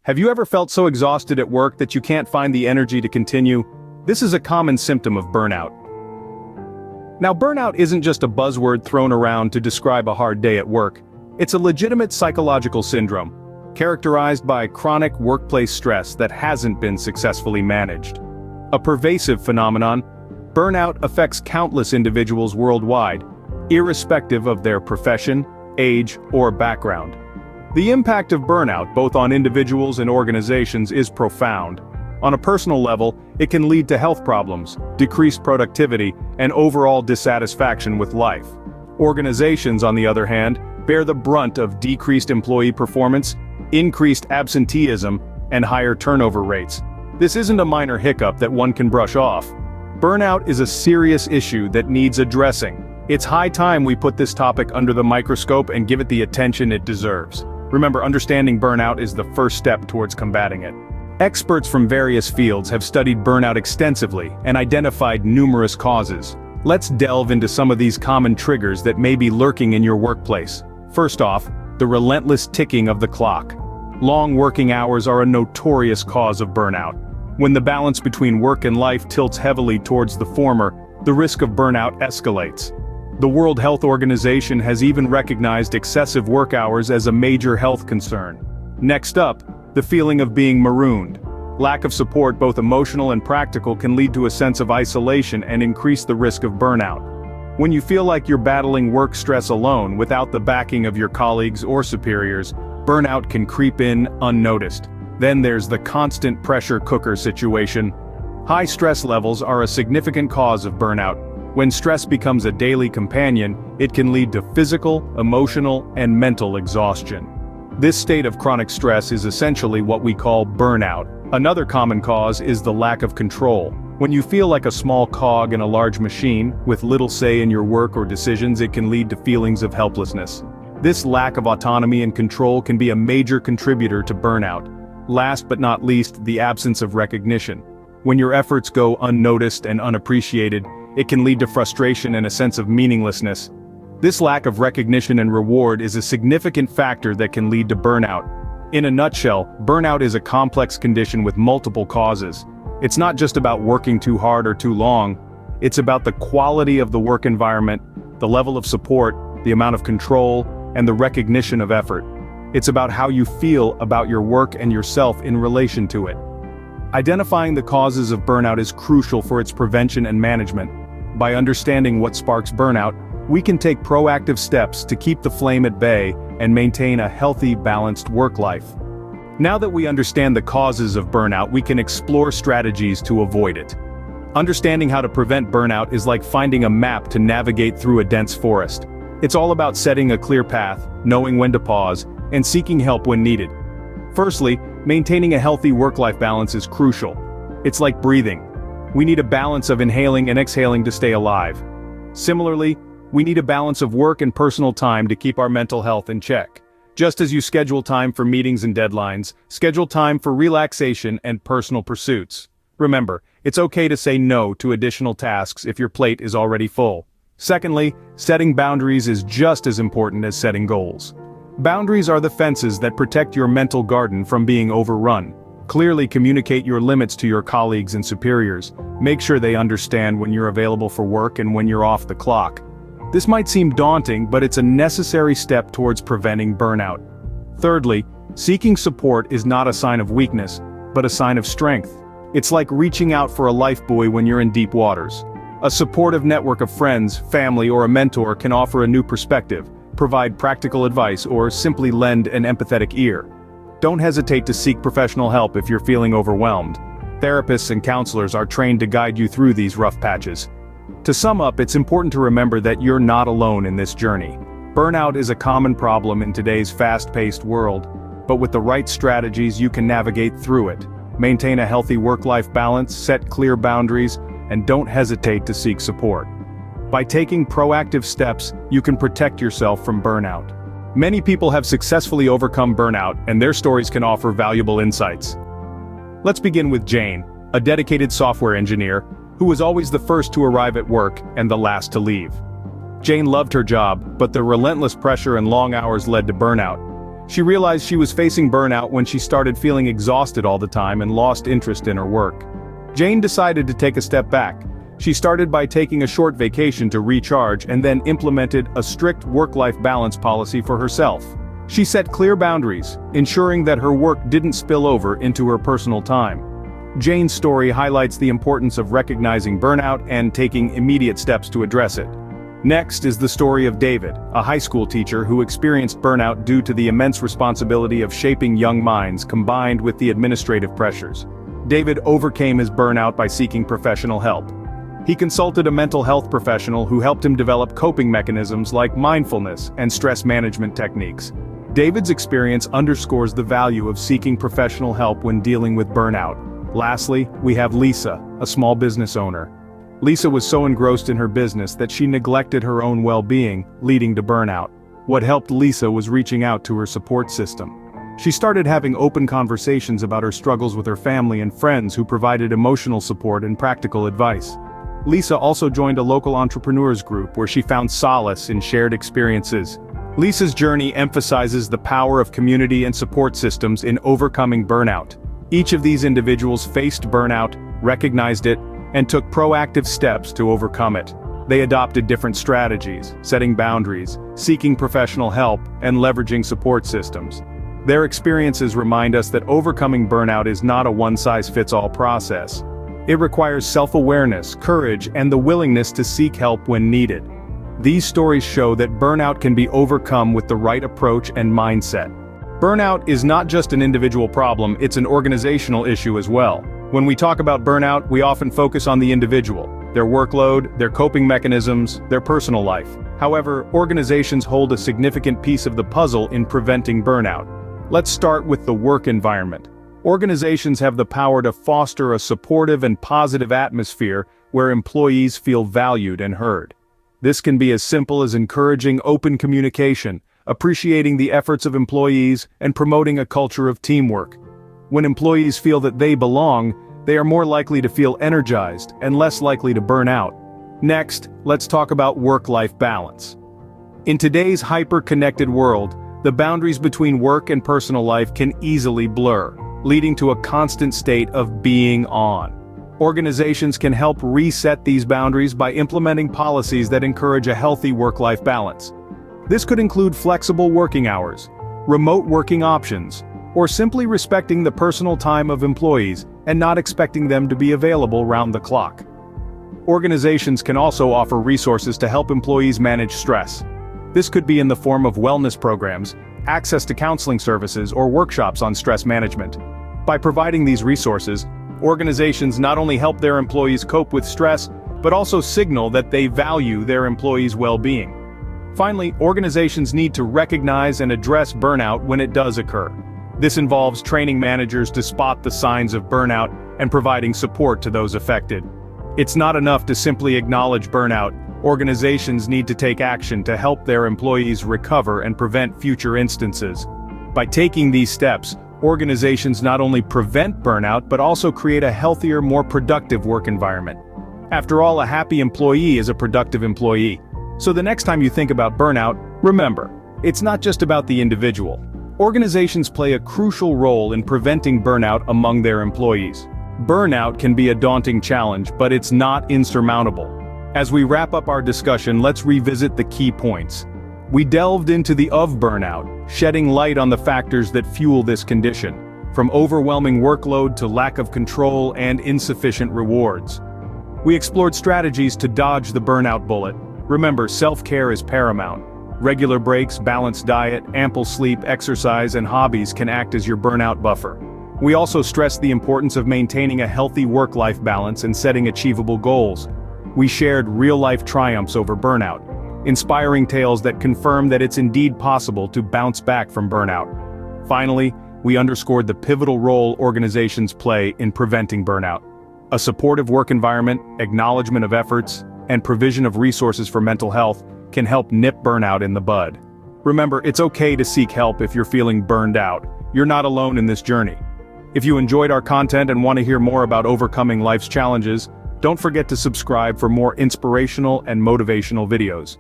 Have you ever felt so exhausted at work that you can't find the energy to continue? This is a common symptom of burnout. Now, burnout isn't just a buzzword thrown around to describe a hard day at work. It's a legitimate psychological syndrome, characterized by chronic workplace stress that hasn't been successfully managed. A pervasive phenomenon, burnout affects countless individuals worldwide, irrespective of their profession, age, or background. The impact of burnout, both on individuals and organizations, is profound. On a personal level, it can lead to health problems, decreased productivity, and overall dissatisfaction with life. Organizations, on the other hand, bear the brunt of decreased employee performance, increased absenteeism, and higher turnover rates. This isn't a minor hiccup that one can brush off. Burnout is a serious issue that needs addressing. It's high time we put this topic under the microscope and give it the attention it deserves. Remember, understanding burnout is the first step towards combating it. Experts from various fields have studied burnout extensively and identified numerous causes. Let's delve into some of these common triggers that may be lurking in your workplace. First off, the relentless ticking of the clock. Long working hours are a notorious cause of burnout. When the balance between work and life tilts heavily towards the former, the risk of burnout escalates. The World Health Organization has even recognized excessive work hours as a major health concern. Next up, the feeling of being marooned. Lack of support, both emotional and practical, can lead to a sense of isolation and increase the risk of burnout. When you feel like you're battling work stress alone without the backing of your colleagues or superiors, burnout can creep in unnoticed. Then there's the constant pressure cooker situation. High stress levels are a significant cause of burnout. When stress becomes a daily companion, it can lead to physical, emotional, and mental exhaustion. This state of chronic stress is essentially what we call burnout. Another common cause is the lack of control. When you feel like a small cog in a large machine, with little say in your work or decisions, it can lead to feelings of helplessness. This lack of autonomy and control can be a major contributor to burnout. Last but not least, the absence of recognition. When your efforts go unnoticed and unappreciated, it can lead to frustration and a sense of meaninglessness. This lack of recognition and reward is a significant factor that can lead to burnout. In a nutshell, burnout is a complex condition with multiple causes. It's not just about working too hard or too long. It's about the quality of the work environment, the level of support, the amount of control, and the recognition of effort. It's about how you feel about your work and yourself in relation to it. Identifying the causes of burnout is crucial for its prevention and management. By understanding what sparks burnout, we can take proactive steps to keep the flame at bay and maintain a healthy, balanced work life. Now that we understand the causes of burnout, we can explore strategies to avoid it. Understanding how to prevent burnout is like finding a map to navigate through a dense forest. It's all about setting a clear path, knowing when to pause, and seeking help when needed. Firstly, maintaining a healthy work-life balance is crucial. It's like breathing. We need a balance of inhaling and exhaling to stay alive. Similarly, we need a balance of work and personal time to keep our mental health in check. Just as you schedule time for meetings and deadlines, schedule time for relaxation and personal pursuits. Remember, it's okay to say no to additional tasks if your plate is already full. Secondly, setting boundaries is just as important as setting goals. Boundaries are the fences that protect your mental garden from being overrun. Clearly communicate your limits to your colleagues and superiors. Make sure they understand when you're available for work and when you're off the clock. This might seem daunting, but it's a necessary step towards preventing burnout. Thirdly, seeking support is not a sign of weakness, but a sign of strength. It's like reaching out for a lifebuoy when you're in deep waters. A supportive network of friends, family, or a mentor can offer a new perspective, provide practical advice, or simply lend an empathetic ear. Don't hesitate to seek professional help if you're feeling overwhelmed. Therapists and counselors are trained to guide you through these rough patches. To sum up, it's important to remember that you're not alone in this journey. Burnout is a common problem in today's fast-paced world, but with the right strategies you can navigate through it. Maintain a healthy work-life balance, set clear boundaries, and don't hesitate to seek support. By taking proactive steps, you can protect yourself from burnout. Many people have successfully overcome burnout, and their stories can offer valuable insights. Let's begin with Jane, a dedicated software engineer, who was always the first to arrive at work and the last to leave. Jane loved her job, but the relentless pressure and long hours led to burnout. She realized she was facing burnout when she started feeling exhausted all the time and lost interest in her work. Jane decided to take a step back. She started by taking a short vacation to recharge and then implemented a strict work-life balance policy for herself. She set clear boundaries, ensuring that her work didn't spill over into her personal time. Jane's story highlights the importance of recognizing burnout and taking immediate steps to address it. Next is the story of David, a high school teacher who experienced burnout due to the immense responsibility of shaping young minds combined with the administrative pressures. David overcame his burnout by seeking professional help. He consulted a mental health professional who helped him develop coping mechanisms like mindfulness and stress management techniques. David's experience underscores the value of seeking professional help when dealing with burnout. Lastly, we have Lisa, a small business owner. Lisa was so engrossed in her business that she neglected her own well-being, leading to burnout. What helped Lisa was reaching out to her support system. She started having open conversations about her struggles with her family and friends who provided emotional support and practical advice. Lisa also joined a local entrepreneurs group where she found solace in shared experiences. Lisa's journey emphasizes the power of community and support systems in overcoming burnout. Each of these individuals faced burnout, recognized it, and took proactive steps to overcome it. They adopted different strategies, setting boundaries, seeking professional help, and leveraging support systems. Their experiences remind us that overcoming burnout is not a one-size-fits-all process. It requires self-awareness, courage, and the willingness to seek help when needed. These stories show that burnout can be overcome with the right approach and mindset. Burnout is not just an individual problem, it's an organizational issue as well. When we talk about burnout, we often focus on the individual, their workload, their coping mechanisms, their personal life. However, organizations hold a significant piece of the puzzle in preventing burnout. Let's start with the work environment. Organizations have the power to foster a supportive and positive atmosphere where employees feel valued and heard. This can be as simple as encouraging open communication, appreciating the efforts of employees, and promoting a culture of teamwork. When employees feel that they belong, they are more likely to feel energized and less likely to burn out. Next, let's talk about work-life balance. In today's hyper-connected world, the boundaries between work and personal life can easily blur, leading to a constant state of being on. Organizations can help reset these boundaries by implementing policies that encourage a healthy work-life balance. This could include flexible working hours, remote working options, or simply respecting the personal time of employees and not expecting them to be available round the clock. Organizations can also offer resources to help employees manage stress. This could be in the form of wellness programs, access to counseling services, or workshops on stress management. By providing these resources, organizations not only help their employees cope with stress, but also signal that they value their employees' well-being. Finally, organizations need to recognize and address burnout when it does occur. This involves training managers to spot the signs of burnout and providing support to those affected. It's not enough to simply acknowledge burnout. Organizations need to take action to help their employees recover and prevent future instances. By taking these steps, organizations not only prevent burnout but also create a healthier, more productive work environment. After all, a happy employee is a productive employee. So the next time you think about burnout, remember, it's not just about the individual. Organizations play a crucial role in preventing burnout among their employees. Burnout can be a daunting challenge, but it's not insurmountable. As we wrap up our discussion, let's revisit the key points. We delved into the of burnout, shedding light on the factors that fuel this condition, from overwhelming workload to lack of control and insufficient rewards. We explored strategies to dodge the burnout bullet. Remember, self-care is paramount. Regular breaks, balanced diet, ample sleep, exercise, and hobbies can act as your burnout buffer. We also stressed the importance of maintaining a healthy work-life balance and setting achievable goals. We shared real-life triumphs over burnout, inspiring tales that confirm that it's indeed possible to bounce back from burnout. Finally, we underscored the pivotal role organizations play in preventing burnout. A supportive work environment, acknowledgement of efforts, and provision of resources for mental health can help nip burnout in the bud. Remember, it's okay to seek help if you're feeling burned out. You're not alone in this journey. If you enjoyed our content and want to hear more about overcoming life's challenges, don't forget to subscribe for more inspirational and motivational videos.